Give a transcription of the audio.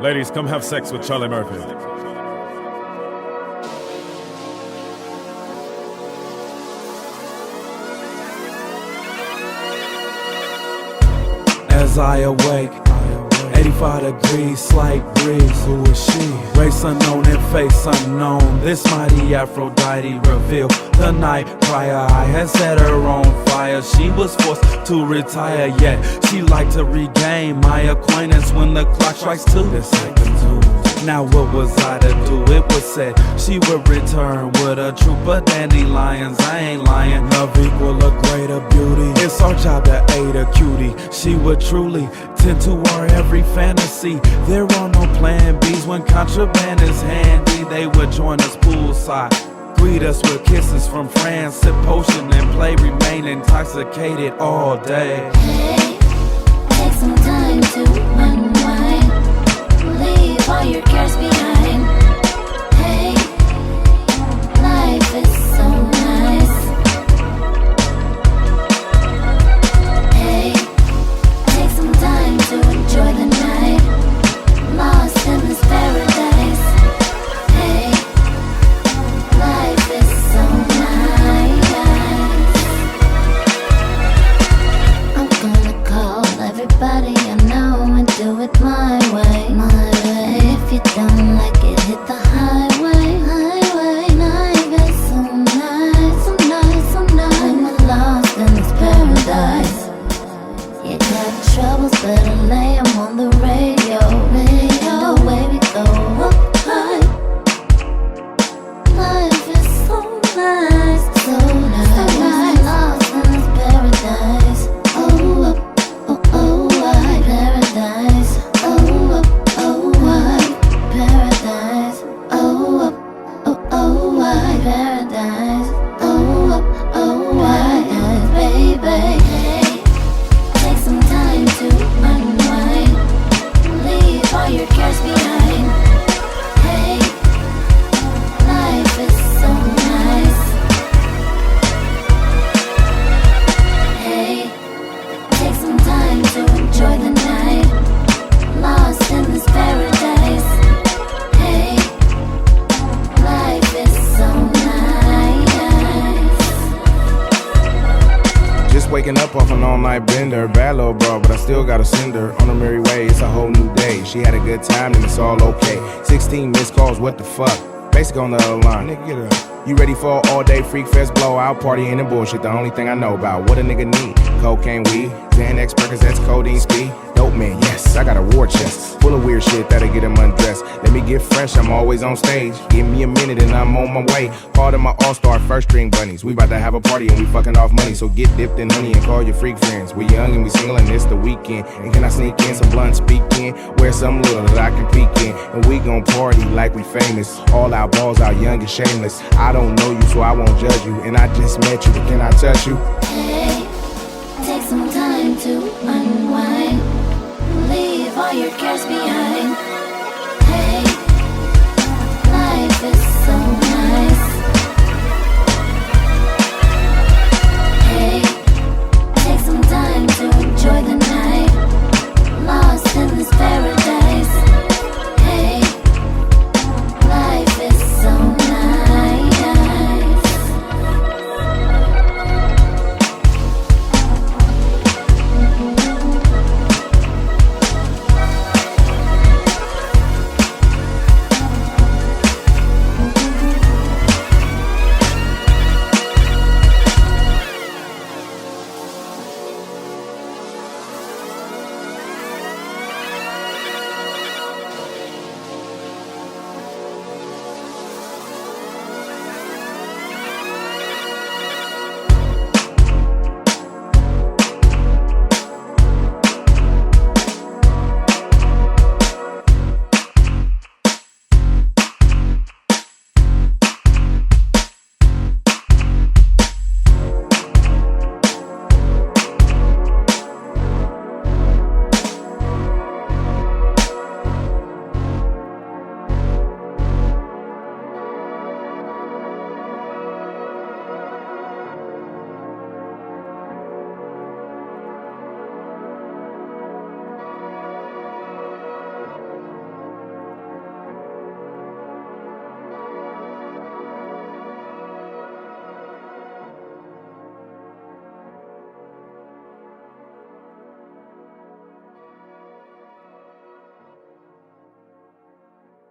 Ladies, come have sex with Charlie Murphy. As I awake, 85 degrees, slight breeze. Who is she? Race unknown and face unknown. This mighty Aphrodite revealed the night prior. I had set her on fire. She was forced to retire, yet she liked to regain my acquaintance when the clock strikes 2. This I can do. Now what was I to do? It was said she would return with a troop of dandelions. I ain't lying. Love equal a greater beauty. It's our job to aid a cutie. She would truly tend to our every fantasy. There are no plan B's when contraband is handy. They would join us poolside, greet us with kisses from France, sip potion and play, remain intoxicated all day. Hey, take some time to unwind. Leave all your cares behind. Hey, life is so nice. Hey, take some time to enjoy the night. Lost in this paradise. Hey, life is so nice. I'm gonna call everybody I know and do it my way. If you don't like it, hit the highway. Life is so nice, so nice, so nice. When we're lost in this paradise. You got troubles, better lay 'em on the radio. And away we go up high. Life is so nice, so nice. Lost in this paradise. Oh, why paradise? Oh, why paradise? Oh, why paradise? Oh, why, baby? Hey, take some time to unwind. Leave all your cares behind. Hey, life is so nice. Hey, take some time to enjoy the night. Lost in this paradise. Hey, life is so nice. Just waking up off an all-night bender. Bad little bro, but I still gotta send her on her merry way. It's a whole new day. She had a good time and it's all okay. 16 missed calls, what the fuck? Basic on the other line, nigga, get up. You ready for an all-day freak fest blowout party and bullshit? The only thing I know about what a nigga need: cocaine, weed, Xanax, Percocets, codeine, speed. Dope man, yes, I got a war chest full of weird shit that'll get him undressed. Let me get fresh, I'm always on stage. Give me a minute and I'm on my way. Call them my all-star first string bunnies. We about to have a party and we fucking off money. So get dipped in honey and call your freak friends. We young and we single and it's the weekend. And can I sneak in some blunt speaking? Wear some little that I can peek in. And we gon' party like we famous. All our balls out young and shameless. I don't know you so I won't judge you. And I just met you, but can I touch you? Hey, take some time to unwind. Leave all your cares behind.